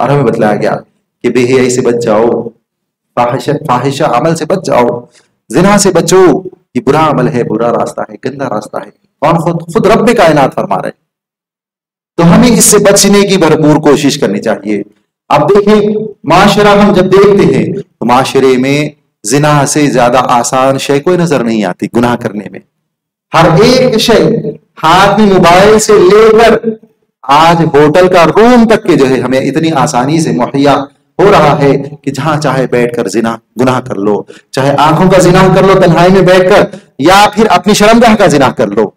اور ہمیں بتلایا گیا کہ بے حیائی سے بچ جاؤ، فاحشہ عمل سے بچ جاؤ، زنا سے بچو، یہ برا عمل ہے، برا راستہ ہے، گندا راستہ ہے، اور خود رب کائنات فرما رہے. تو ہمیں اس سے بچنے کی بھرپور کوشش کرنی چاہیے. اب دیکھیں معاشرہ ہم جب دیکھتے ہیں تو معاشرے میں زنا سے زیادہ آسان شے کوئی نظر نہیں آتی گناہ کرنے میں. ہر ایک شے ہاتھ میں موبائل سے لے کر آج ہوٹل کا روم تک کے جو ہے ہمیں اتنی آسانی سے مہیا ہو رہا ہے کہ جہاں چاہے بیٹھ کر گناہ کر لو، چاہے آنکھوں کا زنا کر لو تنہائی میں بیٹھ کر، یا پھر اپنی شرمگاہ کا زنا کر لو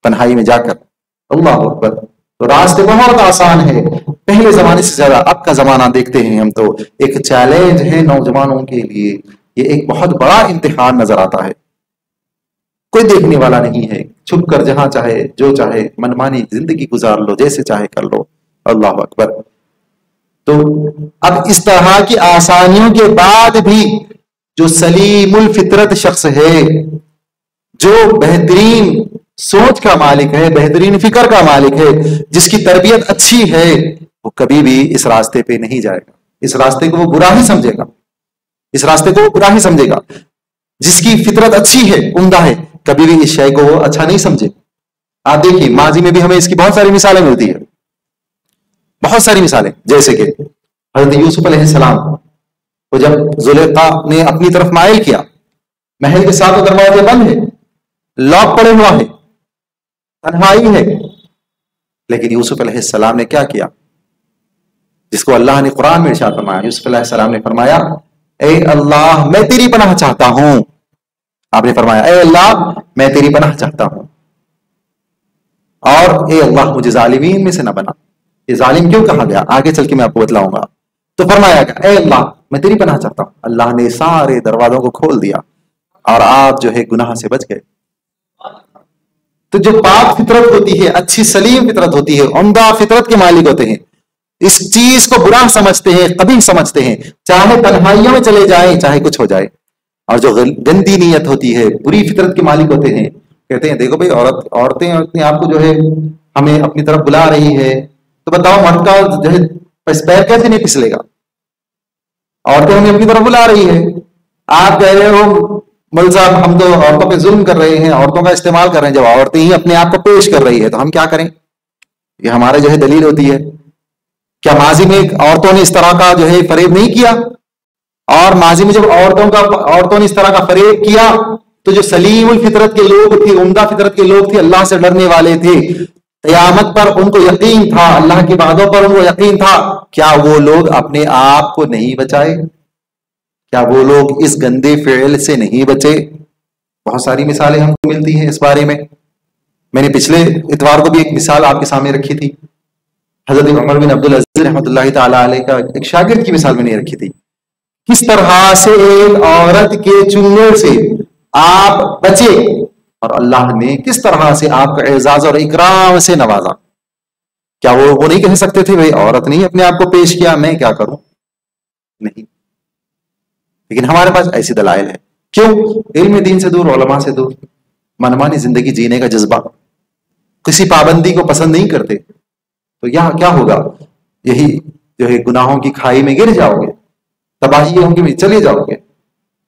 تنہائی میں جا کر. اللہ اکبر. تو راستے بہت آسان ہے پہلے زمانے سے زیادہ. اب کا زمانہ دیکھتے ہیں ہم تو ایک چیلنج ہے نوجوانوں کے لیے، یہ ایک بہت بڑا امتحان نظر آتا ہے. کوئی دیکھنے والا نہیں ہے، چھپ کر جہاں چاہے جو چاہے منمانی زندگی گزار لو، جیسے چاہے کر لو. اللہ اکبر. تو اب اس طرح کی آسانیوں کے بعد بھی جو سلیم الفطرت شخص ہے، جو بہترین سوچ کا مالک ہے، بہترین فکر کا مالک ہے، جس کی تربیت اچھی ہے، وہ کبھی بھی اس راستے پہ نہیں جائے گا. اس راستے کو وہ برا ہی سمجھے گا، اس راستے کو وہ برا ہی سمجھے گا. جس کی فطرت اچھی ہے، عمدہ ہے، کبھی بھی اس شے کو وہ اچھا نہیں سمجھے. آپ دیکھیے ماضی میں بھی ہمیں اس کی بہت ساری مثالیں ملتی ہیں، بہت ساری مثالیں. جیسے کہ حضرت یوسف علیہ السلام کو جب زلیخا نے اپنی طرف مائل کیا، محل کے ساتھ دروازے بند ہیں، لاک پڑے ہوا ہے، تنہائی ہے، لیکن یوسف علیہ السلام نے کیا کیا؟ جس کو اللہ نے قرآن میں ارشاد فرمایا. یوسف علیہ السلام نے فرمایا اے اللہ میں تیری پناہ چاہتا ہوں. آپ نے فرمایا اے اللہ میں تیری پناہ چاہتا ہوں، اور اے اللہ مجھے ظالمین میں سے نہ بنا. یہ ظالم کیوں کہا گیا آگے چل کے میں آپ کو بتلاؤں گا. تو فرمایا گیا اے اللہ میں تیری پناہ چاہتا ہوں. اللہ نے سارے دروازوں کو کھول دیا اور آپ جو ہے گناہ سے بچ گئے. تو جو پاک فطرت ہوتی ہے، اچھی سلیم فطرت ہوتی ہے، عمدہ فطرت کے مالک ہوتے ہیں، اس چیز کو برا سمجھتے ہیں، قبیح سمجھتے ہیں، چاہے تنہائیوں میں چلے جائیں، چاہے کچھ ہو جائے. اور جو گندی نیت ہوتی ہے، بری فطرت کے مالک ہوتے ہیں، کہتے ہیں دیکھو بھائی عورتیں آپ کو جو ہے ہمیں اپنی طرف بلا رہی ہے، تو بتاؤ مرد کا جو ہے پیر کیسے نہیں پھسلے گا؟ عورتیں ہمیں اپنی طرف بلا رہی ہے، آپ کہہ رہے ہو مول صاحب ہم تو عورتوں پہ ظلم کر رہے ہیں، عورتوں کا استعمال کر رہے ہیں. جب عورتیں ہی اپنے آپ کو پیش کر رہی ہے تو ہم کیا کریں؟ یہ ہمارے جو ہے دلیل ہوتی ہے. کیا ماضی میں عورتوں نے اس طرح کا جو ہے فریب نہیں کیا؟ اور ماضی میں جب عورتوں نے اس طرح کا فریب کیا تو جو سلیم الفطرت کے لوگ تھے، عمدہ فطرت کے لوگ تھے، اللہ سے ڈرنے والے تھے، قیامت پر ان کو یقین تھا، اللہ کی وعدوں پر ان کو یقین تھا، کیا وہ لوگ اپنے آپ کو نہیں بچائے؟ کیا وہ لوگ اس گندے فعل سے نہیں بچے؟ بہت ساری مثالیں ہم کو ملتی ہیں اس بارے میں. میں نے پچھلے اتوار کو بھی ایک مثال آپ کے سامنے رکھی تھی. حضرت عمر بن عبدالعزیز رحمۃ اللہ تعالی علیہ کا ایک شاگرد کی مثال میں نے رکھی تھی. کس طرح سے ایک عورت کے چننے سے آپ بچے اور اللہ نے کس طرح سے آپ کا اعزاز اور اکرام سے نوازا. کیا وہ نہیں کہہ سکتے تھے بھائی عورت نہیں اپنے آپ کو پیش کیا، میں کیا کروں؟ نہیں. لیکن ہمارے پاس ایسی دلائل ہے. کیوں؟ علم دین سے دور، علماء سے دور، منمانی زندگی جینے کا جذبہ، کسی پابندی کو پسند نہیں کرتے. تو یہاں کیا ہوگا؟ یہی جو ہے گناہوں کی کھائی میں گر جاؤ گے، تباہیوں میں چلے جاؤ گے.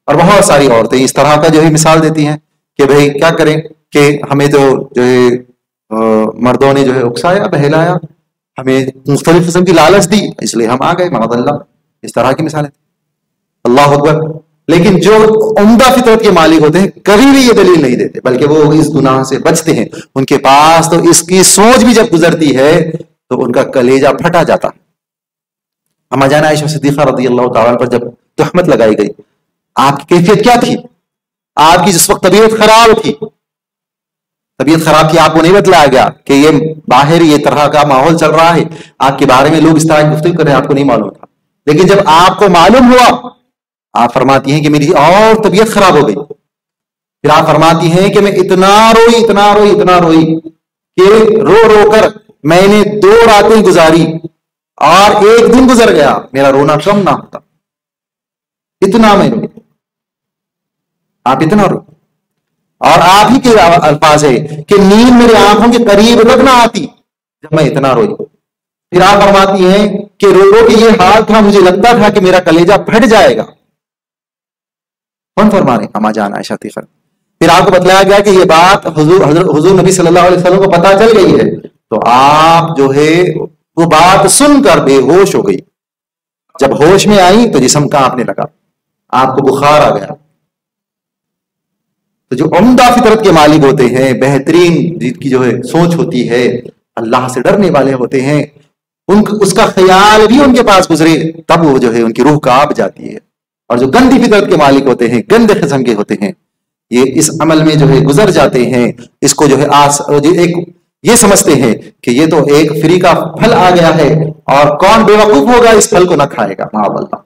اور بہت ساری عورتیں اس طرح کا جو ہے مثال دیتی ہیں کہ بھائی کیا کریں کہ ہمیں تو جو ہے مردوں نے جو ہے اکسایا، بہلایا، ہمیں مختلف قسم کی لالچ دی، اس لیے ہم آ گئے معاذ اللہ. اس طرح کی مثالیں. اللہ اکبر. لیکن جو عمدہ فطرت کے مالک ہوتے ہیں کبھی بھی یہ دلیل نہیں دیتے، بلکہ وہ اس گناہ سے بچتے ہیں. ان کے پاس تو اس کی سوچ بھی جب گزرتی ہے تو ان کا کلیجہ پھٹا جاتا ہے. اما جان عائشہ صدیقہ رضی اللہ تعالیٰ پر جب تہمت لگائی گئی، آپ کی کیفیت کیا تھی؟ آپ کی جس وقت طبیعت خراب تھی، طبیعت خراب تھی، آپ کو نہیں بتلایا گیا کہ یہ باہر یہ طرح کا ماحول چل رہا ہے، آپ کے بارے میں لوگ اس طرح کی گفتگو کر رہے ہیں، آپ کو نہیں معلوم تھا. لیکن جب آپ کو معلوم ہوا، آپ فرماتی ہیں کہ میری اور طبیعت خراب ہو گئی. پھر آپ فرماتی ہیں کہ میں اتنا روئی کہ رو رو کر میں نے 2 راتیں گزاری اور 1 دن گزر گیا میرا رونا کم نہ ہوتا. اتنا میں روئی. آپ اتنا رو، اور آپ ہی کے الفاظ ہے کہ نیند میرے آنکھوں کے قریب تک نہ آتی جب میں اتنا روئی. پھر آپ فرماتی ہیں کہ روزوں کے یہ حال تھا، مجھے لگتا تھا کہ میرا کلیجہ پھٹ جائے گا. کون فرما رہے ہیں؟ اما جان عائشہ تیخر. پھر آپ کو بتلایا گیا کہ یہ بات حضور نبی صلی اللہ علیہ وسلم کو پتا چل گئی ہے، تو آپ جو ہے وہ بات سن کر بے ہوش ہو گئی. جب ہوش میں آئی تو جسم کانپنے لگا، آپ کو بخار آ گیا. تو جو عمدہ فطرت کے مالک ہوتے ہیں، بہترین جن کی جو ہے سوچ ہوتی ہے، اللہ سے ڈرنے والے ہوتے ہیں، اس کا خیال بھی ان کے پاس گزرے تب وہ جو ہے ان کی روح کانپ جاتی ہے. اور جو گندی فطرت کے مالک ہوتے ہیں، گندے قسم کے ہوتے ہیں، یہ اس عمل میں جو ہے گزر جاتے ہیں. اس کو جو ہے ایک یہ سمجھتے ہیں کہ یہ تو ایک فری کا پھل آ گیا ہے اور کون بے وقوف ہوگا اس پھل کو نہ کھائے گا. معاذ اللہ.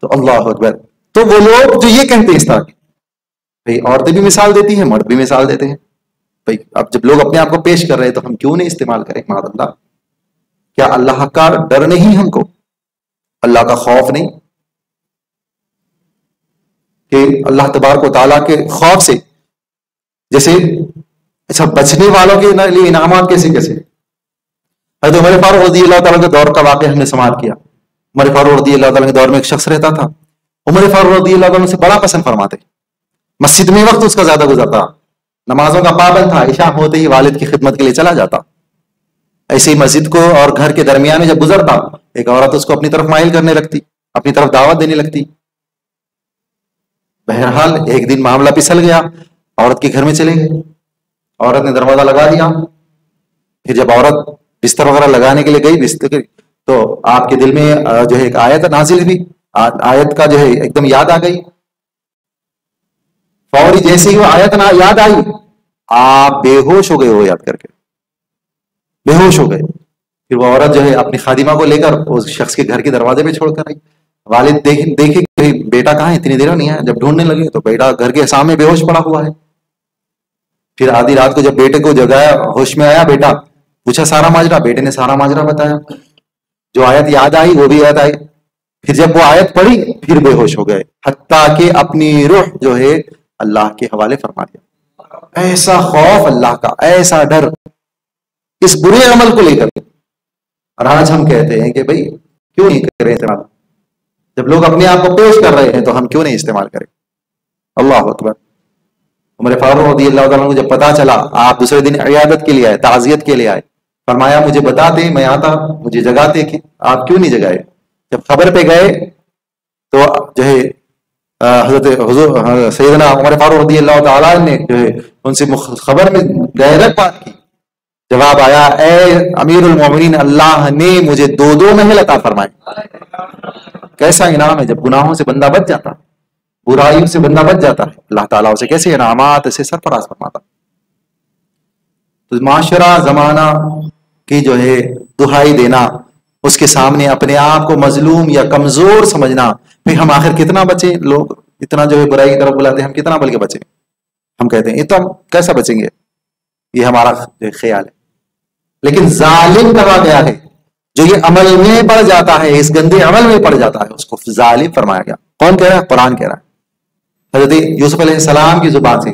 تو اللہ اکبر. تو وہ لوگ جو یہ کہتے ہیں اس طرح کے، بھائی عورتیں بھی مثال دیتی ہیں، مرد بھی مثال دیتے ہیں. بھائی اب جب لوگ اپنے آپ کو پیش کر رہے ہیں تو ہم کیوں نہیں استعمال کریں؟ معاذ اللہ. کیا اللہ کا ڈر نہیں ہم کو؟ اللہ کا خوف نہیں کہ اللہ تبارک و تعالیٰ کے خوف سے جیسے اچھا بچنے والوں کے لیے انعامات کیسے کیسے. حضرت عمر فاروق رضی اللہ تعالیٰ کے دور کا واقعہ ہم نے سماعت کیا. عمر فاروق رضی اللہ تعالیٰ کے دور میں ایک شخص رہتا تھا. عمر فاروق رضی اللہ تعالیٰ سے بڑا پسند فرماتے، مسجد میں وقت اس کا زیادہ گزرتا، نمازوں کا پابند تھا، عشاء ہوتے ہی والد کی خدمت کے لیے چلا جاتا. ایسے ہی مسجد کو اور گھر کے درمیان میں جب گزرتا، ایک عورت اس کو اپنی طرف مائل کرنے لگتی، اپنی طرف دعوت دینے لگتی. بہرحال ایک دن معاملہ پھسل گیا، عورت کے گھر میں چلے گئے. عورت نے دروازہ لگا دیا. پھر جب عورت بستر وغیرہ لگانے کے لیے گئی بستر، تو آپ کے دل میں جو ہے ایک آیت نازل ہوئی. آیت کا جو ہے ایک دم یاد آ گئی. فوری جیسے ہی وہ آیت یاد آئی، آپ بے ہوش ہو گئے. وہ یاد کر کے بے ہوش ہو گئے. پھر وہ عورت جو ہے اپنی خادمہ کو لے کر اس شخص کے گھر کے دروازے پہ چھوڑ کر آئی. والد دیکھے کہ بیٹا کہاں ہے، اتنی دیر نہیں آیا. جب ڈھونڈنے لگے تو بیٹا گھر کے سامنے بے ہوش پڑا ہوا ہے. پھر آدھی رات کو جب بیٹے کو جگایا، ہوش میں آیا بیٹا، پوچھا سارا ماجرا. بیٹے نے سارا ماجرا بتایا، جو آیت یاد آئی وہ بھی یاد آئی. پھر جب وہ آیت پڑھی پھر بے ہوش ہو گئے، حتیٰ کہ اپنی روح جو ہے اللہ کے حوالے فرما دیا. ایسا خوف اللہ کا، ایسا ڈر اس برے عمل کو لے کر. اور آج ہم کہتے ہیں کہ بھائی کیوں نہیں کریں استعمال؟ جب لوگ اپنے آپ کو پیش کر رہے ہیں تو ہم کیوں نہیں استعمال کریں؟ اللہ اکبر. عمر فاروق رضی اللہ تعالیٰ کو جب پتا چلا، آپ دوسرے دن عیادت کے لیے آئے، تعزیت کے لیے آئے. فرمایا مجھے بتا دے، میں آتا، مجھے جگاتے، کہ آپ کیوں نہیں جگائے؟ جب خبر پہ گئے تو جو ہے حضرت حضور سیدنا عمر فاروق رضی اللہ تعالیٰ نے جو ہے ان سے خبر میں غیرت بات کی. جواب آیا، اے امیر المومنین، اللہ نے مجھے 2 محل عطا فرمائے. کیسا انعام ہے جب گناہوں سے بندہ بچ جاتا، برائیوں سے بندہ بچ جاتا ہے، اللہ تعالیٰ اسے کیسے انعامات سے سرفراز فرماتا. تو معاشرہ زمانہ کی جو ہے دہائی دینا، اس کے سامنے اپنے آپ کو مظلوم یا کمزور سمجھنا، پھر ہم آخر کتنا بچیں؟ لوگ اتنا جو ہے برائی کی طرف بلاتے ہیں، ہم کتنا بلکہ بچیں؟ ہم کہتے ہیں یہ تو ہم کیسا بچیں گے، یہ ہمارا خیال ہے. لیکن ظالم کہا گیا ہے جو یہ عمل میں پڑ جاتا ہے، اس گندے عمل میں پڑ جاتا ہے، اس کو ظالم فرمایا گیا. کون کہہ رہا ہے؟ قرآن کہہ رہا ہے. حضرت یوسف علیہ السلام کی زبان سے،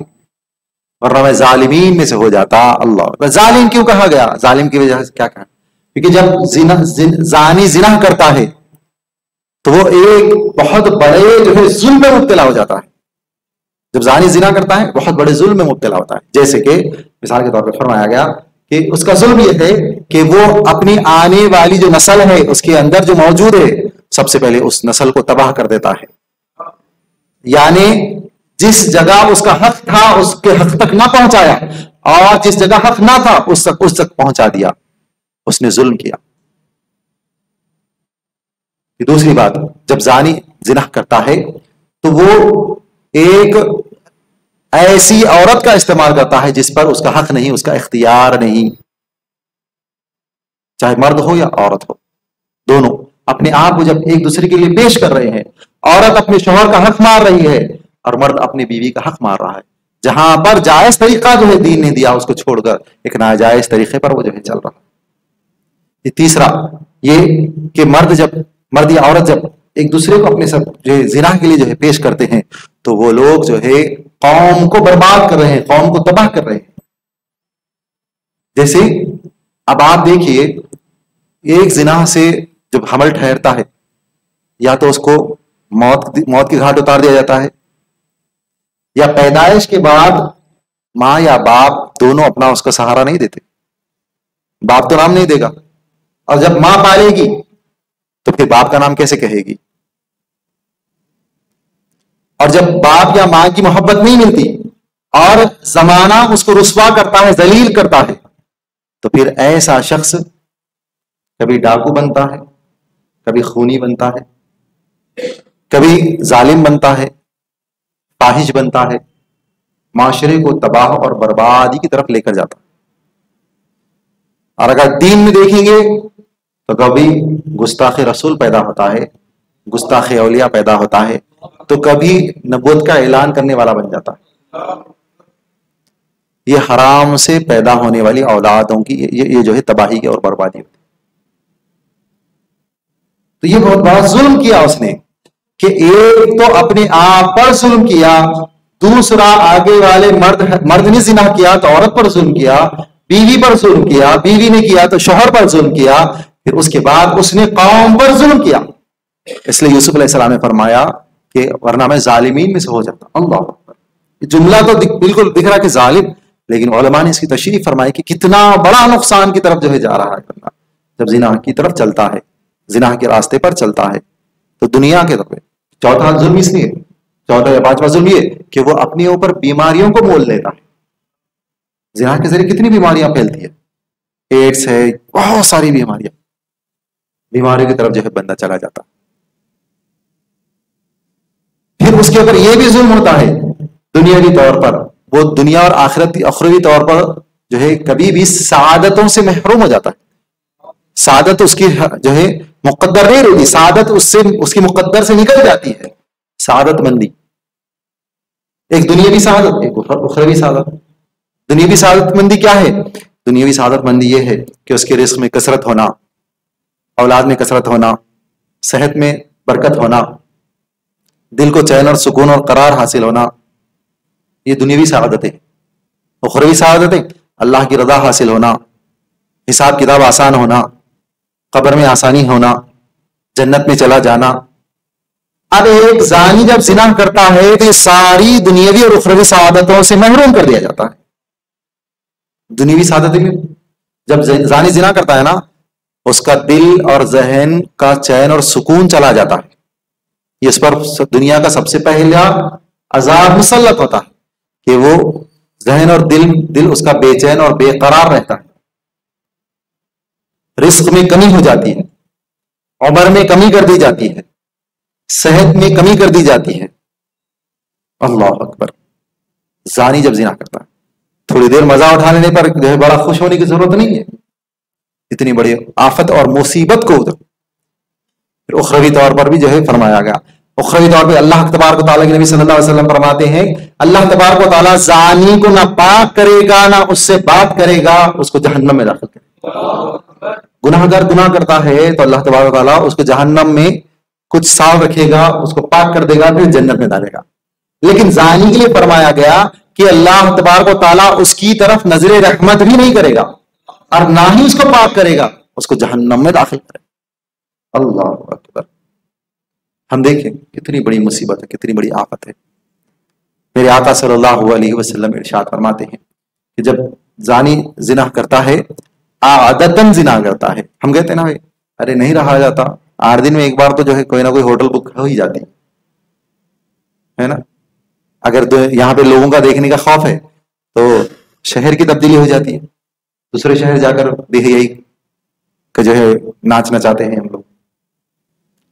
ورنہ میں ظالمین میں سے ہو جاتا. اللہ، ظالم کیوں کہا گیا؟ ظالم کی وجہ سے کیا کہا؟ کیونکہ جب زانی زنا کرتا ہے تو وہ ایک بہت بڑے جو ہے ظلم میں مبتلا ہو جاتا ہے. جب زانی زنا کرتا ہے بہت بڑے ظلم میں مبتلا ہوتا ہے. جیسے کہ مثال کے طور پہ فرمایا گیا کہ اس کا ظلم یہ ہے کہ وہ اپنی آنے والی جو نسل ہے اس کے اندر جو موجود ہے سب سے پہلے اس نسل کو تباہ کر دیتا ہے. یعنی جس جگہ اس کا حق تھا اس کے حق تک نہ پہنچایا، اور جس جگہ حق نہ تھا اس تک پہنچا دیا. اس نے ظلم کیا. دوسری بات، جب زانی زنا کرتا ہے تو وہ ایک ایسی عورت کا استعمال کرتا ہے جس پر اس کا حق نہیں، اس کا اختیار نہیں. چاہے مرد ہو یا عورت ہو، دونوں اپنے آپ کو جب ایک دوسرے کے لیے پیش کر رہے ہیں، عورت اپنے شوہر کا حق مار رہی ہے اور مرد اپنی بیوی کا حق مار رہا ہے. جہاں پر جائز طریقہ جو ہے دین نے دیا، اس کو چھوڑ کر ایک ناجائز طریقے پر وہ جو ہے چل رہا. یہ تیسرا یہ کہ مرد یا عورت جب ایک دوسرے کو اپنے سب جو ہے زنا کے لیے جو ہے پیش کرتے ہیں تو وہ لوگ جو ہے قوم کو برباد کر رہے ہیں، قوم کو تباہ کر رہے ہیں. جیسے اب آپ دیکھیے ایک زنا سے جب حمل ٹھہرتا ہے یا تو اس کو موت کی گھاٹ اتار دیا جاتا ہے، یا پیدائش کے بعد ماں یا باپ دونوں اپنا اس کا سہارا نہیں دیتے، باپ تو نام نہیں دے گا، اور جب ماں پالے گی تو پھر باپ کا نام کیسے کہے گی؟ اور جب باپ یا ماں کی محبت نہیں ملتی اور زمانہ اس کو رسوا کرتا ہے، ذلیل کرتا ہے، تو پھر ایسا شخص کبھی ڈاکو بنتا ہے، کبھی خونی بنتا ہے، کبھی ظالم بنتا ہے، فاحش بنتا ہے، معاشرے کو تباہ اور بربادی کی طرف لے کر جاتا ہے۔ اور اگر دین میں دیکھیں گے تو کبھی گستاخ رسول پیدا ہوتا ہے، گستاخ اولیاء پیدا ہوتا ہے، تو کبھی نبوت کا اعلان کرنے والا بن جاتا ہے۔ یہ حرام سے پیدا ہونے والی اولادوں کی یہ جو ہے تباہی اور بربادی ہوتی ہے۔ تو یہ بہت بڑا ظلم کیا اس نے کہ ایک تو اپنے آپ پر ظلم کیا، دوسرا آگے والے مرد نے زنا کیا تو عورت پر ظلم کیا، بیوی پر ظلم کیا، بیوی نے کیا تو شوہر پر ظلم کیا، پھر اس کے بعد اس نے قوم پر ظلم کیا۔ اس لیے یوسف علیہ السلام نے فرمایا کہ ورنہ میں ظالمین میں سے ہو جاتا۔ اللہ اکبر! یہ جملہ تو بالکل دکھ رہا کہ ظالم، لیکن علماء نے اس کی تشریح فرمائی کہ کتنا بڑا نقصان کی طرف جو ہے جا رہا ہے بندہ جب زنا کی طرف چلتا ہے، زنا کے راستے پر چلتا ہے۔ تو دنیا کے طرف چوتھا ظلم اس لیے، چوتھا یا پانچواں ظلم یہ کہ وہ اپنے اوپر بیماریوں کو مول لیتا ہے۔ زنا کے ذریعے کتنی بیماریاں پھیلتی ہے، ایڈس ہے، بہت ساری بیماریوں کی طرف جو ہے بندہ چلا جاتا۔ پھر اس کے اوپر یہ بھی ظلم ہوتا ہے دنیاوی طور پر، وہ دنیا اور اخروی طور پر جو ہے کبھی بھی سعادتوں سے محروم ہو جاتا ہے۔ سعادت اس کی جو ہے مقدر نہیں رہتی، سعادت اس کی مقدر سے نکل جاتی ہے۔ سعادت مندی ایک دنیاوی سعادت، ایک اخروی سعادت۔ دنیاوی سعادت مندی کیا ہے؟ دنیاوی سعادت مندی یہ ہے کہ اس کے رزق میں کثرت ہونا، اولاد میں کثرت ہونا، صحت میں برکت ہونا، دل کو چین اور سکون اور قرار حاصل ہونا، یہ دنیاوی سعادت ہے۔ اخروی سعادت ہے اللہ کی رضا حاصل ہونا، حساب کتاب آسان ہونا، قبر میں آسانی ہونا، جنت میں چلا جانا۔ اب ایک زانی جب زنا کرتا ہے تو یہ ساری دنیاوی اور اخروی سعادتوں سے محروم کر دیا جاتا ہے۔ دنیاوی سعادت میں جب زانی زنا کرتا ہے نا، اس کا دل اور ذہن کا چین اور سکون چلا جاتا ہے۔ یہ اس پر دنیا کا سب سے پہلا عذاب مسلط ہوتا ہے کہ وہ ذہن اور دل اس کا بے چین اور بے قرار رہتا ہے۔ رزق میں کمی ہو جاتی ہے، عمر میں کمی کر دی جاتی ہے، صحت میں کمی کر دی جاتی ہے۔ اللہ اکبر! زانی جب زنا کرتا ہے تھوڑی دیر مزہ اٹھا لینے پر جو ہے بڑا خوش ہونے کی ضرورت نہیں ہے، اتنی بڑی آفت اور مصیبت کو پھر اخروی طور پر بھی جو ہے فرمایا گیا۔ اخروی طور پہ اللہ تبارک و تعالیٰ کے نبی صلی اللہ علیہ وسلم فرماتے ہیں اللہ تبارک و تعالیٰ زانی کو نہ پاک کرے گا نہ اس سے بات کرے گا، اس کو جہنم میں داخل کرے گا۔ گناہ گار گناہ کرتا ہے تو اللہ تبارک و تعالیٰ اس کو جہنم میں کچھ سال رکھے گا، اس کو پاک کر دے گا، پھر جنت میں ڈالے گا۔ لیکن زانی کے لیے فرمایا گیا کہ اللہ تبارک و تعالیٰ اس کی طرف نظر رحمت بھی نہیں کرے گا اور نہ ہی اس کو پاک کرے گا، اس کو جہنم میں داخل کرے گا۔ اللہ اکبر! ہم دیکھیں کتنی بڑی مصیبت ہے، کتنی بڑی آفت ہے۔ میرے آقا صلی اللہ علیہ وسلم ارشاد فرماتے ہیں کہ جب زانی زنا کرتا ہے، عادتاً زنا کرتا ہے، ہم کہتے ہیں نا ارے نہیں رہا جاتا، 8 دن میں ایک بار تو جو ہے کوئی نہ کوئی ہوٹل بک ہو ہی جاتی ہے نا۔ اگر تو یہاں پہ لوگوں کا دیکھنے کا خوف ہے تو شہر کی تبدیلی ہو جاتی ہے، دوسرے شہر جا کر بھی یہی کہ جو ہے ناچ نچاتے ہیں ہم لوگ،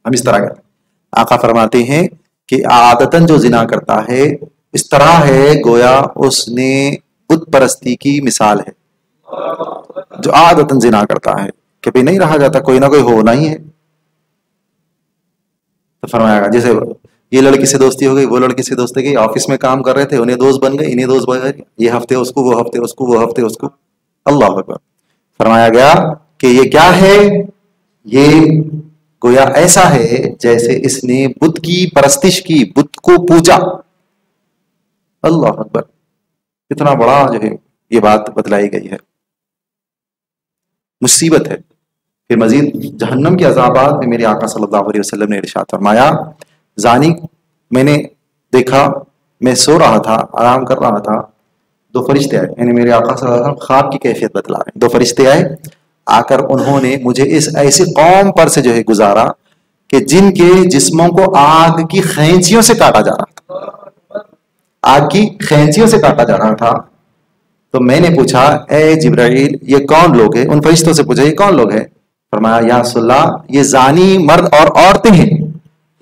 ہم اس طرح کرتے ہیں۔ آقا فرماتے ہیں کہ عادتاً جو زنا کرتا ہے اس طرح ہے گویا اس نے بت پرستی کی مثال ہے۔ جو عادتاً زنا کرتا ہے کہ بھی نہیں رہا جاتا، کوئی نہ کوئی ہونا ہی ہے۔ تو فرمایا گا جیسے یہ لڑکی سے دوستی ہو گئی، وہ لڑکی سے دوستی گئی، آفس میں کام کر رہے تھے انہیں دوست بن گئے، انہیں دوست بن گئے، یہ ہفتے اس کو، وہ ہفتے اس کو، وہ ہفتے اس کو۔ اللہ اکبر! فرمایا گیا کہ یہ کیا ہے؟ یہ گویا ایسا ہے جیسے اس نے بت کی پرستش کی، بت کو پوجا۔ اللہ اکبر! کتنا بڑا جو ہے یہ بات بتلائی گئی ہے۔ مصیبت ہے. پھر مزید جہنم کے عذابات میں میرے آقا صلی اللہ علیہ وسلم نے ارشاد فرمایا زانی میں نے دیکھا، میں سو رہا تھا، آرام کر رہا تھا، دو فرشتے آئے، یعنی میرے آقا صلی اللہ علیہ وسلم خواب کی کیفیت بتلا رہے ہیں. دو فرشتے آئے، آ کر انہوں نے مجھے اس ایسی قوم پر سے جو ہے گزارا کہ جن کے جسموں کو آگ کی خینچیوں سے کاٹا جا رہا تھا، آگ کی خینچیوں سے کاٹا جا رہا تھا. تو میں نے پوچھا اے جبرائیل یہ کون لوگ ہیں؟ ان فرشتوں سے پوچھا یہ کون لوگ ہیں؟ فرمایا یا رسول اللہ یہ زانی مرد اور عورتیں ہیں،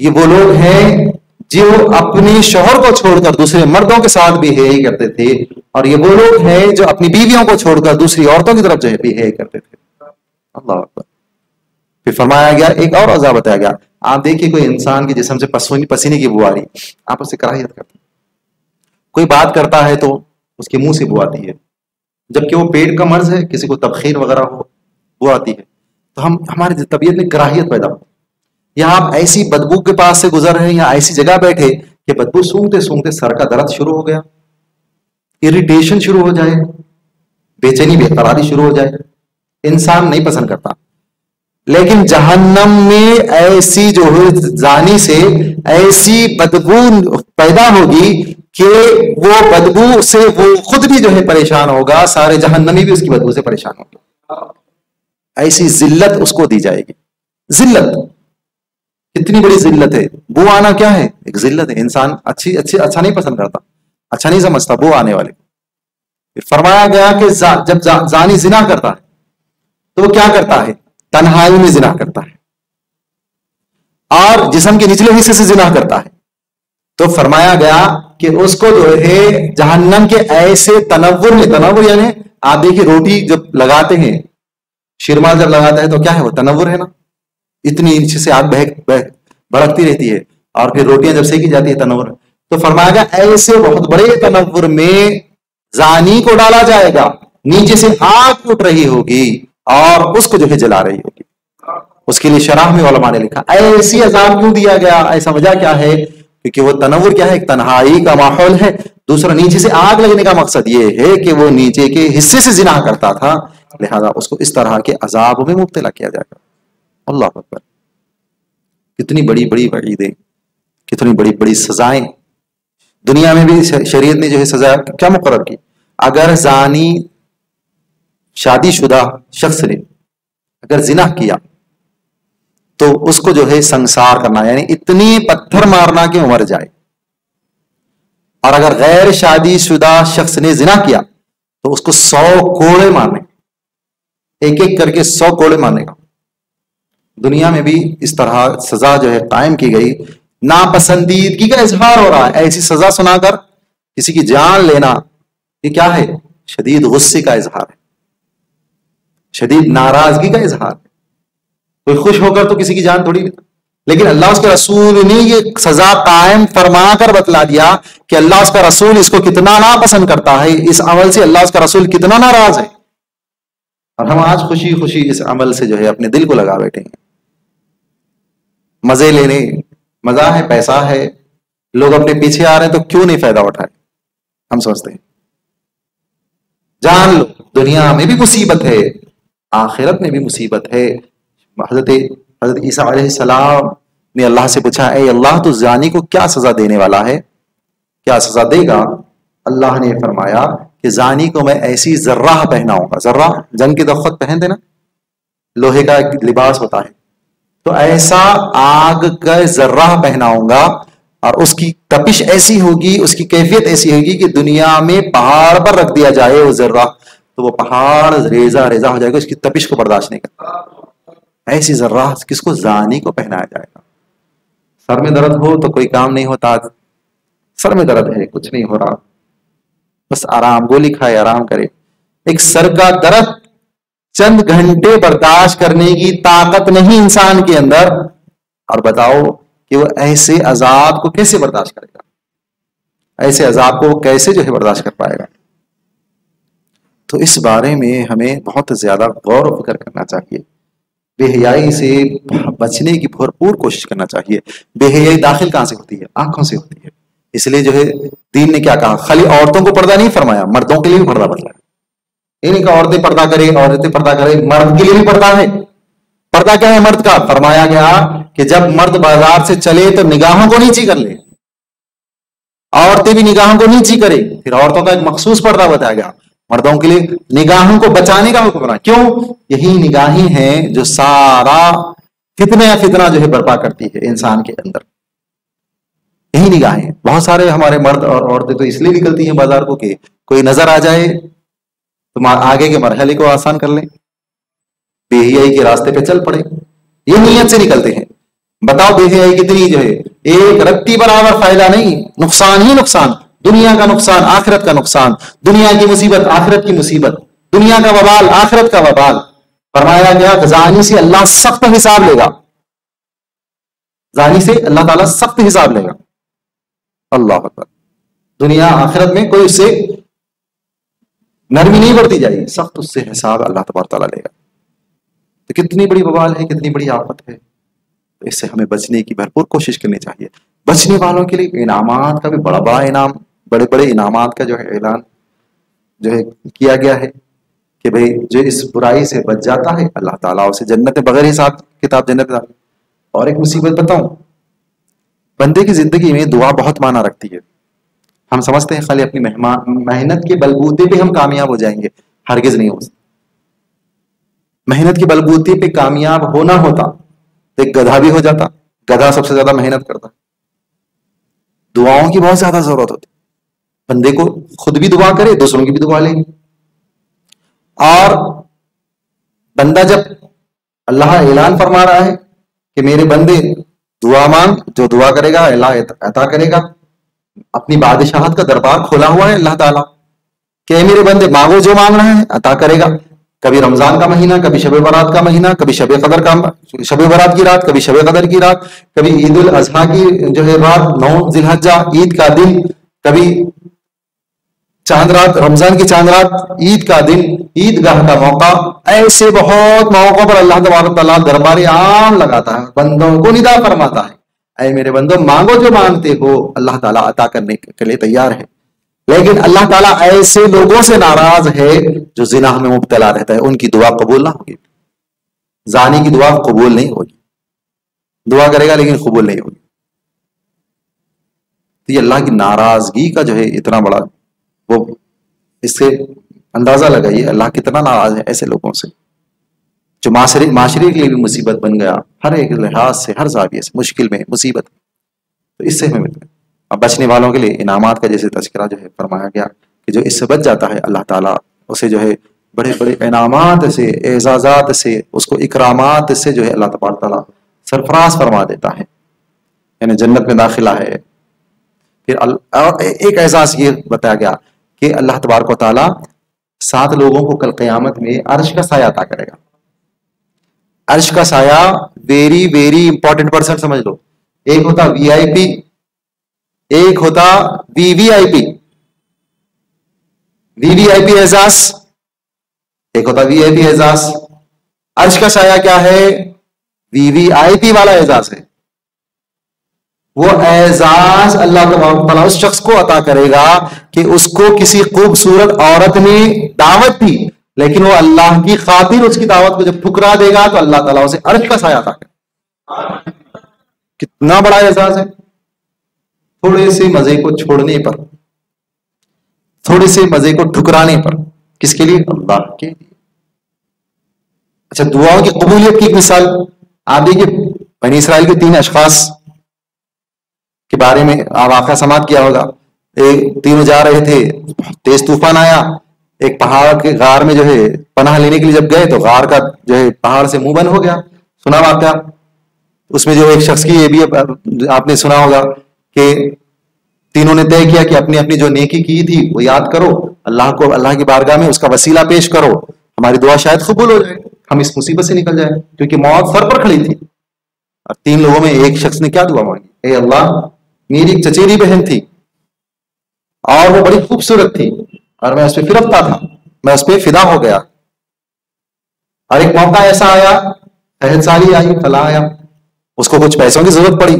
یہ وہ لوگ ہیں جو اپنے شوہر کو چھوڑ کر دوسرے مردوں کے ساتھ بھی ہے کرتے تھے، اور یہ وہ لوگ ہیں جو اپنی بیویوں کو چھوڑ کر دوسری عورتوں کی طرف جو ہے بھی ہے کرتے تھے. اللہ اکبر. پھر فرمایا گیا ایک اور عذاب بتایا گیا. آپ دیکھیے کوئی انسان کے جسم سے پسینے کی بو آ رہی، آپ اسے کراہیت کرتے ہیں. کوئی بات کرتا ہے تو اس کے منہ سے بو آتی ہے، جبکہ وہ پیٹ کا مرض ہے، کسی کو تبخیر وغیرہ ہو بو آتی ہے، تو ہماری طبیعت میں کراہیت پیدا ہو. یا آپ ایسی بدبو کے پاس سے گزر رہے ہیں یا ایسی جگہ بیٹھے کہ بدبو سونگتے سونگتے سر کا درد شروع ہو گیا، اریٹیشن شروع ہو جائے، بے چینی بے قراری شروع ہو جائے، انسان نہیں پسند کرتا. لیکن جہنم میں ایسی جو ہے زانی سے ایسی بدبو پیدا ہوگی کہ وہ بدبو سے وہ خود بھی جو ہے پریشان ہوگا، سارے جہنمی بھی اس کی بدبو سے پریشان ہوگا. ایسی ذلت اس کو دی جائے گی. ذلت کتنی بڑی ذلت ہے. بو آنا کیا ہے؟ ایک ذلت ہے. انسان اچھا نہیں پسند کرتا، اچھا نہیں سمجھتا بو آنے والے. فرمایا گیا کہ جب زانی زنا کرتا ہے تو وہ کیا کرتا ہے؟ تنہائی میں زنا کرتا ہے اور جسم کے نچلے حصے سے زنا کرتا ہے. تو فرمایا گیا کہ اس کو جو ہے جہنم کے ایسے تنور میں، تنور یعنی آپ دیکھیے روٹی جب لگاتے ہیں، شیرمال جب لگاتا ہے تو کیا ہے؟ وہ تنور ہے نا، اتنی انچ سے آگ بھڑکتی رہتی ہے اور پھر روٹیاں جب سیکی جاتی ہے تنور. تو فرمایا گیا ایسے بہت بڑے تنور میں زانی کو ڈالا جائے گا، نیچے سے آگ اٹھ رہی ہوگی اور اس کو جو ہے جلا رہی ہوگی. اس کے لیے شرح میں علماء نے لکھا ایسی عذاب کیوں دیا گیا، ایسا وجہ کیا ہے؟ کیونکہ وہ تنور کیا ہے؟ ایک تنہائی کا ماحول ہے. دوسرا نیچے سے آگ لگنے کا مقصد یہ ہے کہ وہ نیچے کے حصے سے زنا کرتا تھا، لہذا اس کو اس طرح کے عذاب میں مبتلا کیا جائے گا. اللہ اکبر. کتنی بڑی بڑی وعیدیں، کتنی بڑی بڑی سزائیں. دنیا میں بھی شریعت نے جو ہے سزا کیا مقرر کی؟ اگر زانی شادی شدہ شخص نے اگر زنا کیا تو اس کو جو ہے سنسار کرنا، یعنی اتنی پتھر مارنا کہ وہ مر جائے. اور اگر غیر شادی شدہ شخص نے زنا کیا تو اس کو 100 کوڑے مارنے، ایک ایک کر کے 100 کوڑے مارنے کا. دنیا میں بھی اس طرح سزا جو ہے قائم کی گئی. ناپسندیدگی کا اظہار ہو رہا ہے، ایسی سزا سنا کر کسی کی جان لینا یہ کیا ہے؟ شدید غصے کا اظہار ہے، شدید ناراضگی کا اظہار ہے. کوئی خوش ہو کر تو کسی کی جان تھوڑی لیتا، لیکن اللہ اس کے رسول نے یہ سزا قائم فرما کر بتلا دیا کہ اللہ اس کا رسول اس کو کتنا ناپسند کرتا ہے، اس عمل سے اللہ اس کا رسول کتنا ناراض ہے. اور ہم آج خوشی خوشی اس عمل سے جو ہے اپنے دل کو لگا بیٹھے ہیں. مزے لینے، مزہ ہے، پیسہ ہے، لوگ اپنے پیچھے آ رہے ہیں تو کیوں نہیں فائدہ اٹھائے؟ ہم سوچتے ہیں. جان لو دنیا میں بھی مصیبت ہے، آخرت میں بھی مصیبت ہے. حضرت عیسیٰ علیہ السلام نے اللہ سے پوچھا اے اللہ تو زانی کو کیا سزا دینے والا ہے، کیا سزا دے گا؟ اللہ نے فرمایا کہ زانی کو میں ایسی ذرہ پہناؤں گا. ذرہ جنگ کے وقت پہنتے نا، لوہے کا ایک لباس ہوتا ہے، تو ایسا آگ کا ذرہ پہناؤں گا اور اس کی تپش ایسی ہوگی، اس کی کیفیت ایسی ہوگی کہ دنیا میں پہاڑ پر رکھ دیا جائے وہ ذرہ تو وہ پہاڑ ریزہ ریزہ ہو جائے گا، اس کی تپش کو برداشت نہیں کرتا. ایسی ذرہ کس کو؟ زانی کو پہنایا جائے گا. سر میں درد ہو تو کوئی کام نہیں ہوتا، سر میں درد ہے کچھ نہیں ہو رہا، بس آرام، گولی کھائے آرام کرے. ایک سر کا درد چند گھنٹے برداشت کرنے کی طاقت نہیں انسان کے اندر، اور بتاؤ کہ وہ ایسے عذاب کو کیسے برداشت کرے گا؟ ایسے عذاب کو وہ کیسے جو ہے برداشت کر پائے گا؟ تو اس بارے میں ہمیں بہت زیادہ غور و فکر کرنا چاہیے. بے حیائی سے بچنے کی بھرپور کوشش کرنا چاہیے. بے حیائی داخل کہاں سے ہوتی ہے؟ آنکھوں سے ہوتی ہے. اس لیے جو ہے دین نے کیا کہا؟ خالی عورتوں کو پردہ نہیں فرمایا، مردوں کے لیے بھی پردہ بتلایا. یہ نہیں کہ عورتیں پردہ کرے، عورتیں پردہ کرے، مرد کے لیے بھی پردہ ہے. پردہ کیا ہے مرد کا؟ فرمایا گیا کہ جب مرد بازار سے چلے تو نگاہوں کو نیچی کر لے، عورتیں بھی نگاہوں کو نیچی کرے. پھر عورتوں کا ایک مخصوص پردہ بتایا گیا، مردوں کے لیے نگاہوں کو بچانے کا حکم بنا. کیوں؟ یہی نگاہیں ہیں جو سارا فتنہ جو ہے برپا کرتی ہے انسان کے اندر. یہی نگاہیں. بہت سارے ہمارے مرد اور عورتیں تو اس لیے نکلتی ہیں بازار کو کہ کوئی نظر آ جائے تو آگے کے مرحلے کو آسان کر لیں، بے حیائی کے راستے پہ چل پڑے. یہ نیت سے نکلتے ہیں. بتاؤ بے حیائی کتنی جو ہے ایک رتی برابر فائدہ نہیں، نقصان ہی نقصان. دنیا کا نقصان، آخرت کا نقصان. دنیا کی مصیبت، آخرت کی مصیبت. دنیا کا وبال، آخرت کا وبال. فرمایا گیا کہ زانی سے اللہ سخت حساب لے گا، زانی سے اللہ تعالیٰ سخت حساب لے گا. اللہ اکبر. دنیا آخرت میں کوئی اس سے نرمی نہیں برتی جائے گی، سخت اس سے حساب اللہ تبارک تعالیٰ لے گا. تو کتنی بڑی وبال ہے، کتنی بڑی آفت ہے. تو اس سے ہمیں بچنے کی بھرپور کوشش کرنی چاہیے. بچنے والوں کے لیے انعامات کا بھی بڑا انعام، بڑے بڑے انعامات کا جو ہے اعلان جو ہے کیا گیا ہے کہ بھئی جو اس برائی سے بچ جاتا ہے اللہ تعالیٰ اسے جنت بغیر حساب کتاب جنت میں. اور ایک مصیبت بتاؤں، بندے کی زندگی میں دعا بہت معنی رکھتی ہے. ہم سمجھتے ہیں خالی اپنی محنت کے بلبوتے پہ ہم کامیاب ہو جائیں گے، ہرگز نہیں ہو سکتا. محنت کے بلبوتے پہ کامیاب ہونا ہوتا تو ایک گدھا بھی ہو جاتا. گدھا سب سے زیادہ محنت کرتا. دعاؤں کی بہت زیادہ ضرورت ہوتی. بندے کو خود بھی دعا کرے، دوسروں کی بھی دعا لے. اور بندہ جب اللہ اعلان فرما رہا ہے کہ میرے بندے دعا مانگ، جو دعا کرے گا اللہ عطا کرے گا. اپنی بادشاہت کا دربار کھولا ہوا ہے اللہ تعالیٰ کہ میرے بندے مانگو، جو مانگ رہے ہیں عطا کرے گا. کبھی رمضان کا مہینہ، کبھی شب برات کا مہینہ، کبھی شب برات کی رات، کبھی شب قدر کی رات، کبھی عید الاضحیٰ کی جو ہے رات 9 ذی الحجہ عید کا دن، کبھی چاند رات، رمضان کی چاند رات، عید کا دن، عید گاہ کا موقع. ایسے بہت موقعوں پر اللہ تبارک تعالیٰ دربار عام لگاتا ہے، بندوں کو ندا فرماتا ہے اے میرے بندوں مانگو جو مانگتے ہو، اللہ تعالیٰ عطا کرنے کے لیے تیار ہے. لیکن اللہ تعالیٰ ایسے لوگوں سے ناراض ہے جو زنا میں مبتلا رہتا ہے، ان کی دعا قبول نہ ہوگی. زانی کی دعا قبول نہیں ہوگی، دعا کرے گا لیکن قبول نہیں ہوگی. تو یہ اللہ کی ناراضگی کا جو ہے اتنا بڑا، وہ اس سے اندازہ لگائیے اللہ کتنا ناراض ہے ایسے لوگوں سے، جو معاشرے کے لیے بھی مصیبت بن گیا، ہر ایک لحاظ سے، ہر زاویے سے مشکل میں مصیبت. تو اس سے ہمیں ملتا ہے. اب بچنے والوں کے لیے انعامات کا جیسے تذکرہ جو ہے فرمایا گیا کہ جو اس سے بچ جاتا ہے اللہ تعالیٰ اسے جو ہے بڑے بڑے انعامات سے، اعزازات سے، اس کو اکرامات سے جو ہے اللہ تبارک تعالیٰ سرفراز فرما دیتا ہے، یعنی جنت میں داخلہ ہے. پھر ایک اعزاز یہ بتایا گیا کہ اللہ تبارک و تعالیٰ 7 لوگوں کو کل قیامت میں عرش کا سایہ عطا کرے گا. عرش کا سایہ ویری ویری امپورٹنٹ پرسن سمجھ لو. ایک ہوتا وی آئی پی، ایک ہوتا وی وی آئی پی، وی وی آئی پی اعزاز، ایک ہوتا وی آئی پی اعزاز. عرش کا سایہ کیا ہے؟ وی وی آئی پی والا اعزاز ہے. وہ اعزاز اللہ تعالیٰ اس شخص کو عطا کرے گا کہ اس کو کسی خوبصورت عورت نے دعوت دی، لیکن وہ اللہ کی خاطر اس کی دعوت کو جب ٹھکرا دے گا تو اللہ تعالیٰ اسے عرش کا سایہ عطا کرے گا. کتنا بڑا اعزاز ہے. تھوڑے سے مزے کو چھوڑنے پر، تھوڑے سے مزے کو ٹھکرانے پر، کس کے لیے؟ اللہ کے لیے. اچھا، دعاؤں کی قبولیت کی ایک مثال آپ دیکھیے. بنی اسرائیل کے 3 اشخاص کے بارے میں آپ واقعہ سماعت کیا ہوگا. تینوں جا رہے تھے، تیز طوفان آیا، ایک پہاڑ کے غار میں جو ہے پناہ لینے کے لیے جب گئے تو غار کا جو ہے پہاڑ سے منہ بند ہو گیا. سنا واقعہ. اس میں جو ایک شخص کی یہ بھی آپ نے سنا ہوگا کہ تینوں نے طے کیا کہ اپنی اپنی جو نیکی کی تھی وہ یاد کرو، اللہ کو، اللہ کی بارگاہ میں اس کا وسیلہ پیش کرو، ہماری دعا شاید قبول ہو جائے، ہم اس مصیبت سے نکل جائیں، کیونکہ موت سر پر کھڑی تھی. اور 3 لوگوں میں ایک شخص نے کیا دعا مانگی؟ اے اللہ، میری ایک چچیری بہن تھی اور وہ بڑی خوبصورت تھی اور میں اس پہ فرفتہ تھا، میں اس پہ فدا ہو گیا، اور ایک موقع ایسا آیا، قحط سالی آئی، فلاں آیا، اس کو کچھ پیسوں کی ضرورت پڑی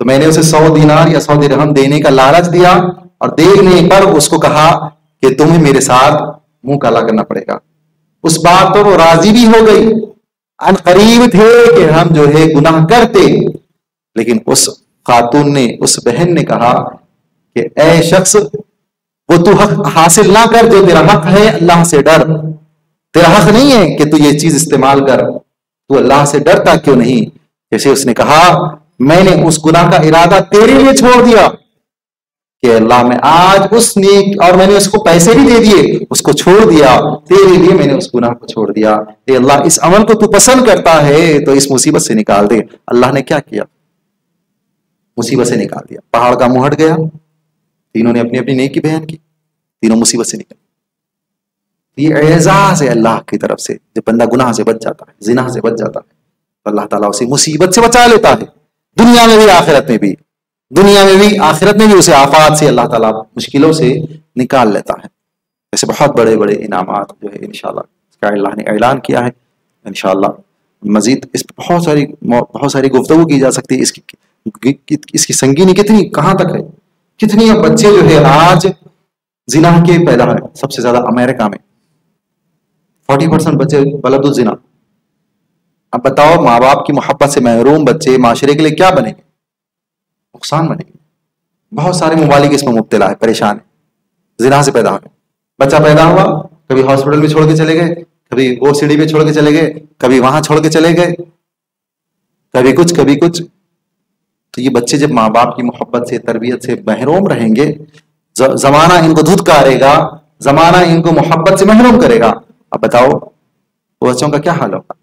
تو میں نے اسے 100 دینار یا 100 درہم دینے کا لالچ دیا، اور دینے پر اس کو کہا کہ تمہیں میرے ساتھ منہ کالا کرنا پڑے گا. اس بات پر وہ راضی بھی ہو گئی. ان قریب تھے کہ ہم جو ہے گناہ کرتے، لیکن اس خاتون نے، اس بہن نے کہا کہ اے شخص، وہ تو حق حاصل نہ کر جو تیرا حق ہے، اللہ سے ڈر. تیرا حق نہیں ہے کہ تو یہ چیز استعمال کر، تو اللہ سے ڈرتا کیوں نہیں؟ جیسے اس نے کہا میں نے اس گناہ کا ارادہ تیرے لیے چھوڑ دیا کہ اللہ میں آج اس نیک، اور میں نے اس کو پیسے بھی دے دیے، اس کو چھوڑ دیا تیرے لیے، میں نے اس گناہ کو چھوڑ دیا. اے اللہ اس عمل کو تو پسند کرتا ہے تو اس مصیبت سے نکال دے. اللہ نے کیا کیا؟ مصیبت سے نکال دیا. پہاڑ کا منہ ہٹ گیا، تینوں نے اپنی اپنی نیکی بیان کی، تینوں مصیبت سے نکل. یہ اعزاز ہے اللہ کی طرف سے. جب بندہ گناہ سے بچ جاتا ہے، زنا سے بچ جاتا ہے، تو اللہ تعالیٰ اسے مصیبت سے بچا لیتا ہے، دنیا میں بھی آخرت میں بھی. دنیا میں بھی آخرت میں بھی اسے آفات سے اللہ تعالیٰ مشکلوں سے نکال لیتا ہے. ایسے بہت بڑے بڑے انعامات جو ہے انشاءاللہ اس کا اللہ نے اعلان کیا ہے. انشاءاللہ مزید اس پہ بہت ساری گفتگو کی جا سکتی ہے. اس کی سنگینی کتنی کہاں تک ہے. کتنی بچے جو ہے آج زنا کے پیدا ہے. سب سے زیادہ امریکہ میں 40% بچے بلد الزنا. اب بتاؤ، ماں باپ کی محبت سے محروم بچے معاشرے کے لیے کیا بنے گے؟ نقصان بنے گے. بہت سارے ممالک اس میں مبتلا ہے، پریشان ہے. زنا سے پیدا ہو گئے، بچہ پیدا ہوا، کبھی ہاسپٹل میں چھوڑ کے چلے گئے، کبھی وہ سیڑھی پہ چھوڑ کے چلے گئے، کبھی وہاں چھوڑ کے چلے گئے، کبھی کچھ کبھی کچھ. تو یہ بچے جب ماں باپ کی محبت سے، تربیت سے محروم رہیں گے، زمانہ ان کو دھتکارے گا، زمانہ ان کو محبت سے محروم کرے گا. اب بتاؤ وہ بچوں کا کیا حال ہوگا؟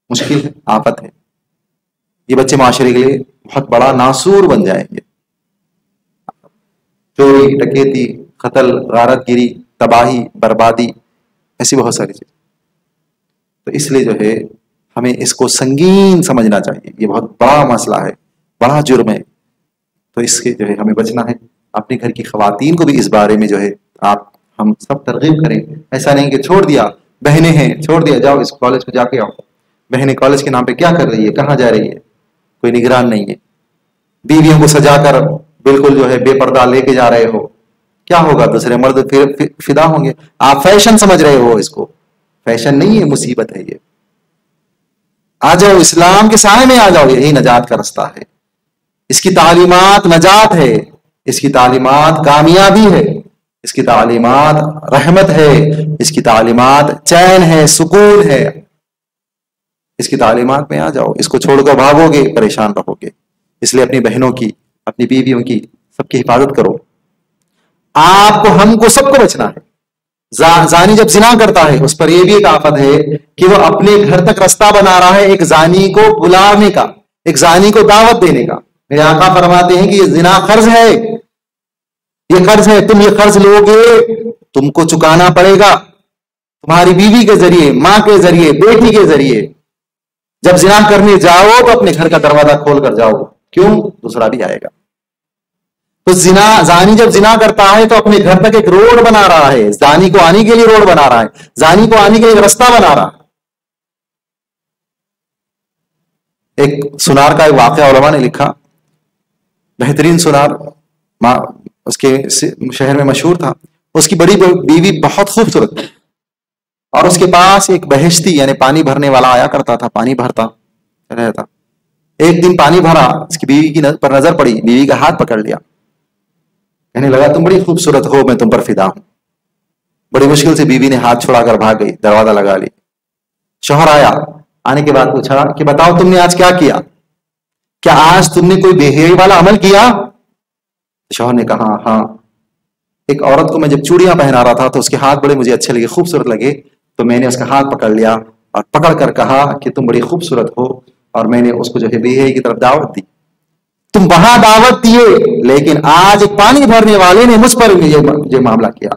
مشکل ہے، آفت ہے. یہ بچے معاشرے کے لیے بہت بڑا ناسور بن جائیں گے. چوری، ڈکیتی، قتل، غارت گیری، تباہی، بربادی، ایسی بہت ساری چیزیں. تو اس لیے جو ہے ہمیں اس کو سنگین سمجھنا چاہیے. یہ بہت بڑا مسئلہ ہے، بڑا جرم ہے. تو اس کے جو ہے ہمیں بچنا ہے. اپنے گھر کی خواتین کو بھی اس بارے میں جو ہے ہم سب ترغیب کریں. ایسا نہیں کہ چھوڑ دیا، بہنیں ہیں چھوڑ دیا، جاؤ اس کالج کو جا کے آؤ. بہنیں کالج کے نام پہ کیا کر رہی ہے، کہاں جا رہی ہے، کوئی نگران نہیں ہے. بیویوں کو سجا کر بالکل جو ہے بے پردہ لے کے جا رہے ہو، کیا ہوگا؟ دوسرے مرد پھر فدا ہوں گے. آپ فیشن سمجھ رہے ہو اس کو. فیشن نہیں ہے، مصیبت ہے یہ. آ جاؤ اسلام کے سائے میں، آ جاؤ. یہی نجات کا رستہ ہے. اس کی تعلیمات نجات ہے، اس کی تعلیمات کامیابی ہے، اس کی تعلیمات رحمت ہے، اس کی تعلیمات چین ہے، سکون ہے. اس کی تعلیمات میں آ جاؤ. اس کو چھوڑ کر بھاگو گے، پریشان رہو گے. اس لیے اپنی بہنوں کی، اپنی بیویوں کی، سب کی حفاظت کرو. آپ کو، ہم کو، سب کو بچنا ہے. زانی جب زنا کرتا ہے اس پر یہ بھی ایک آفت ہے کہ وہ اپنے گھر تک رستہ بنا رہا ہے ایک زانی کو بلانے کا، ایک زانی کو دعوت دینے کا. میرے آقا فرماتے ہیں کہ یہ زنا قرض ہے، یہ قرض ہے. تم یہ قرض لو گے، تم کو چکانا پڑے گا، تمہاری بیوی کے ذریعے، ماں کے ذریعے، بیٹی کے ذریعے. جب زنا کرنے جاؤ تو اپنے گھر کا دروازہ کھول کر جاؤ. کیوں؟ دوسرا بھی آئے گا. تو زانی جب زنا کرتا ہے تو اپنے گھر تک ایک روڈ بنا رہا ہے، زانی کو آنے کے لیے روڈ بنا رہا ہے، زانی کو آنے کے لیے ایک رستہ بنا رہا ہے. ایک سنار کا ایک واقعہ علماء نے لکھا، بہترین سنار اس کے شہر میں مشہور تھا. اس کی بڑی بیوی بہت خوبصورت تھی، اور اس کے پاس ایک بہشتی یعنی پانی بھرنے والا آیا کرتا تھا، پانی بھرتا رہتا. ایک دن پانی بھرا، اس کی بیوی کی پر نظر پڑی، بیوی کا ہاتھ پکڑ لیا، کہنے لگا تم بڑی خوبصورت ہو، میں تم پر فدا ہوں. بڑی مشکل سے بیوی نے ہاتھ چھڑا کر بھاگ گئی، دروازہ لگا لی. شوہر آیا، آنے کے بعد پوچھا کہ بتاؤ تم نے آج کیا کیا، کیا آج تم نے کوئی بے حیائی والا عمل کیا؟ شوہر نے کہا ہاں. ایک عورت کو میں جب چوڑیاں پہنا رہا تھا تو اس کے ہاتھ بڑے مجھے اچھے لگے، خوبصورت لگے، تو میں نے اس کا ہاتھ پکڑ لیا اور پکڑ کر کہا کہ تم بڑی خوبصورت ہو، اور میں نے اس کو جو ہے بے حیائی کی طرف دعوت دی. تم وہاں دعوت دیے، لیکن آج ایک پانی بھرنے والے نے مجھ پر یہ معاملہ کیا.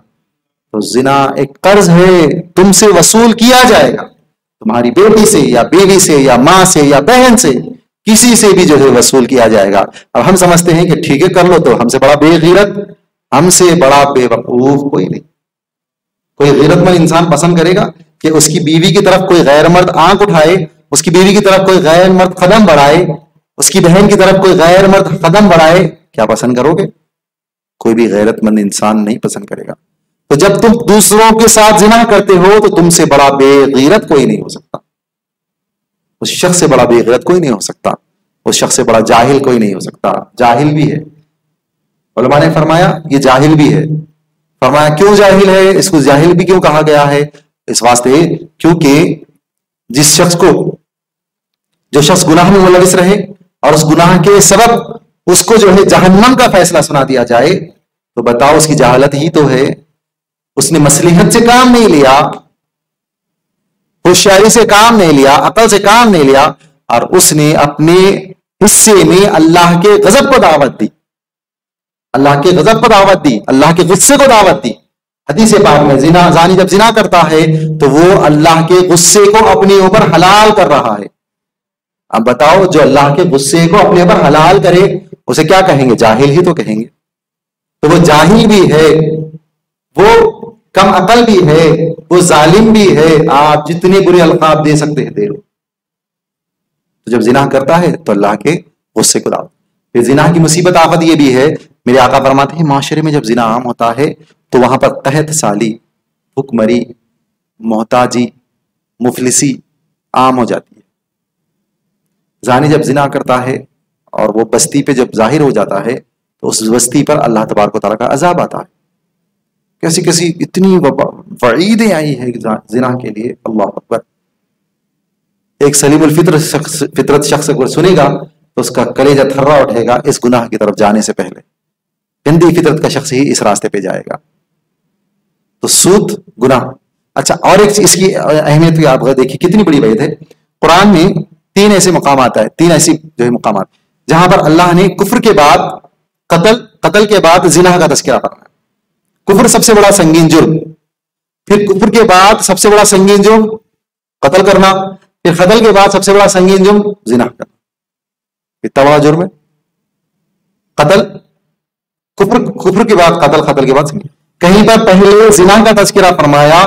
تو زنا ایک قرض ہے، تم سے وصول کیا جائے گا، تمہاری بیٹی سے یا بیوی سے یا ماں سے یا بہن سے، کسی سے بھی جو ہے وصول کیا جائے گا. اب ہم سمجھتے ہیں کہ ٹھیک ہے کر لو، تو ہم سے بڑا بے غیرت، ہم سے بڑا بے وقوف کوئی نہیں. کوئی غیرت مند انسان پسند کرے گا کہ اس کی بیوی کی طرف کوئی غیر مرد آنکھ اٹھائے، اس کی بیوی کی طرف کوئی غیر مرد قدم بڑھائے، اس کی بہن کی طرف کوئی غیر مرد قدم بڑھائے؟ کیا پسند کرو گے؟ کوئی بھی غیرت مند انسان نہیں پسند کرے گا. تو جب تم دوسروں کے ساتھ زنا کرتے ہو تو تم سے بڑا بے غیرت کوئی نہیں ہو سکتا، اس شخص سے بڑا بے غیرت کوئی نہیں ہو سکتا، اس شخص سے بڑا جاہل کوئی نہیں ہو سکتا. جاہل بھی ہے، علماء نے فرمایا یہ جاہل بھی ہے. فرمایا کیوں جاہل ہے، اس کو جاہل بھی کیوں کہا گیا ہے؟ اس واسطے کیونکہ جس شخص کو، جو شخص گناہ میں ملوث رہے اور اس گناہ کے سبب اس کو جو ہے جہنم کا فیصلہ سنا دیا جائے، تو بتاؤ اس کی جہالت ہی تو ہے. اس نے مصلحت سے کام نہیں لیا، ہوشیاری سے کام نہیں لیا، عقل سے کام نہیں لیا، اور اس نے اپنے حصے میں اللہ کے غضب کو دعوت دی، اللہ کے غضب کو دعوت دی، اللہ کے غصے کو دعوت دی. حدیث پاک میں زانی جب زنا کرتا ہے تو وہ اللہ کے غصے کو اپنے اوپر حلال کر رہا ہے. اب بتاؤ جو اللہ کے غصے کو اپنے اوپر حلال کرے اسے کیا کہیں گے؟ جاہل ہی تو کہیں گے. تو وہ جاہل بھی ہے، وہ کم عقل بھی ہے، وہ ظالم بھی ہے. آپ جتنے برے القاب دے سکتے ہیں دے لو. تو جب زنا کرتا ہے تو اللہ کے غصے کو دعوت. پھر زنا کی مصیبت آفت یہ بھی ہے، میرے آقا فرماتے ہیں معاشرے میں جب زنا عام ہوتا ہے تو وہاں پر قحط سالی، بھوک مری، محتاجی، مفلسی عام ہو جاتی ہے. زانی جب زنا کرتا ہے اور وہ بستی پہ جب ظاہر ہو جاتا ہے تو اس بستی پر اللہ تبارک و تعالیٰ کا عذاب آتا ہے. کیسی کیسی اتنی وعیدیں آئی ہیں زنا کے لیے، اللہ اکبر. ایک سلیم فطرت شخص اگر سنے گا تو اس کا کلیجہ تھرا اٹھے گا اس گناہ کی طرف جانے سے پہلے. گندی فطرت کا شخص ہی اس راستے پہ جائے گا. تو سود گناہ. اچھا، اور ایک اس کی اہمیت بھی آپ دیکھیے کتنی بڑی بات ہے. قرآن میں 3 ایسے مقامات ہیں، 3 ایسی جو ہے مقامات جہاں پر اللہ نے کفر کے بعد قتل کے بعد زنا کا تذکرہ فرمایا. کفر سب سے بڑا سنگین جرم، پھر کفر کے بعد سب سے بڑا سنگین جرم قتل کرنا، پھر قتل کے بعد سب سے بڑا سنگین جرم زنا کرنا. اتنا بڑا جرم ہے قتل. کفر کے بعد قتل، قتل کے بعد سنگین. کہیں پر پہلے زنا کا تذکرہ فرمایا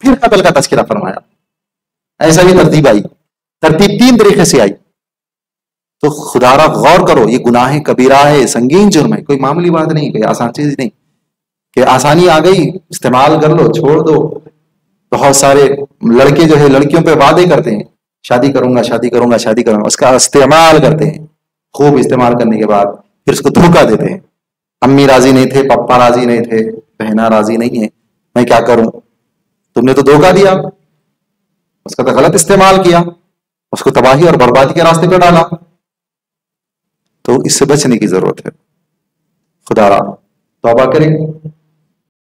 پھر قتل کا تذکرہ فرمایا. ایسا بھی ترتیب آئی، ترتیب 3 طریقے سے آئی. تو خدا را غور کرو، یہ گناہ کبیرہ ہے، سنگین جرم ہے، کوئی معمولی بات نہیں، کوئی آسان چیز نہیں کہ آسانی آ گئی استعمال کر لو چھوڑ دو. بہت سارے لڑکے جو ہے لڑکیوں پہ وعدے کرتے ہیں، شادی کروں گا شادی کروں گا شادی کروں گا، اس کا استعمال کرتے ہیں. خوب استعمال کرنے کے بعد پھر اس کو دھوکہ دیتے ہیں. امی راضی نہیں تھے، پپا راضی نہیں تھے، بہنا راضی نہیں ہے، میں کیا کروں؟ تم نے تو دھوکہ دیا، اس کا تو غلط استعمال کیا، اس کو تباہی اور بربادی کے راستے پہ ڈالا. تو اس سے بچنے کی ضرورت ہے. خدا را توبہ کریں.